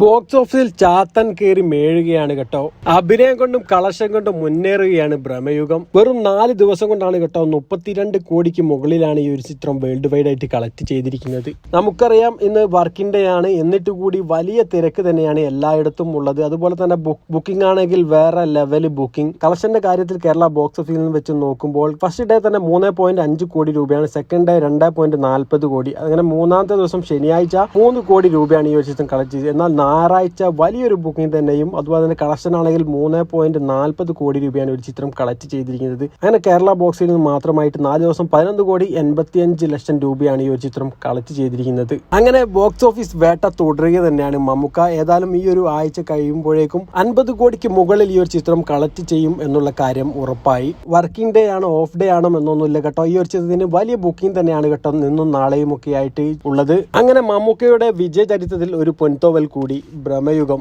Box ഓഫീസിൽ ചാത്തൻ കയറി മേഴുകയാണ് കേട്ടോ. അഭിനയം കൊണ്ടും കളക്ഷൻ കൊണ്ടും മുന്നേറുകയാണ് ഭ്രമയുഗം. വെറും 4 ദിവസം കൊണ്ടാണ് കേട്ടോ 32 കോടിക്ക് മുകളിലാണ് ഈ ഒരു ചിത്രം വേൾഡ് വൈഡ് ആയിട്ട് കളക്ട് ചെയ്തിരിക്കുന്നത്. നമുക്കറിയാം ഇന്ന് വർക്കിംഗ് ഡേ ആണ്, എന്നിട്ട് കൂടി വലിയ തിരക്ക് തന്നെയാണ് എല്ലായിടത്തും ഉള്ളത്. അതുപോലെ തന്നെ ബുക്കിംഗ് ആണെങ്കിൽ വേറെ ലെവല് ബുക്കിംഗ്. കളക്ഷന്റെ കാര്യത്തിൽ കേരള ബോക്സ് ഓഫീസിൽ നിന്ന് വെച്ച് നോക്കുമ്പോൾ ഫസ്റ്റ് ഡേ തന്നെ 3.5 കോടി രൂപയാണ്, സെക്കൻഡ് ഡേ 2.40 കോടി, അങ്ങനെ മൂന്നാമത്തെ ദിവസം ശനിയാഴ്ച 3 കോടി രൂപയാണ് ഈ ഒരു ചിത്രം കളക്ട് ചെയ്തത്. എന്നാൽ ഞായറാഴ്ച വലിയൊരു ബുക്കിംഗ് തന്നെയും അതുപോലെ തന്നെ കളക്ഷൻ ആണെങ്കിൽ 3.40 കോടി രൂപയാണ് ഒരു ചിത്രം കളക്ട് ചെയ്തിരിക്കുന്നത്. അങ്ങനെ കേരള ബോക്സിൽ നിന്ന് മാത്രമായിട്ട് 4 ദിവസം 11 കോടി 85 ലക്ഷം രൂപയാണ് ഈ ഒരു ചിത്രം കളക്ട് ചെയ്തിരിക്കുന്നത്. അങ്ങനെ ബോക്സ് ഓഫീസ് വേട്ട തുടരുക തന്നെയാണ് മമ്മൂക്ക. ഏതായാലും ഈ ഒരു ആഴ്ച കഴിയുമ്പോഴേക്കും 50 കോടിക്ക് മുകളിൽ ഈ ഒരു ചിത്രം കളക്ട് ചെയ്യും എന്നുള്ള കാര്യം ഉറപ്പായി. വർക്കിംഗ് ഡേ ആണോ ഓഫ് ഡേ ആണോ എന്നൊന്നുമില്ല കേട്ടോ. ഈ ഒരു ചിത്രത്തിന് വലിയ ബുക്കിംഗ് തന്നെയാണ് കേട്ടോ ഇന്നും നാളെയും ഒക്കെ ആയിട്ട് ഉള്ളത്. അങ്ങനെ മമ്മൂക്കയുടെ വിജയ ചരിത്രത്തിൽ ഒരു പൊൻതോവൽ കൂടി ഭ്രമയുഗം.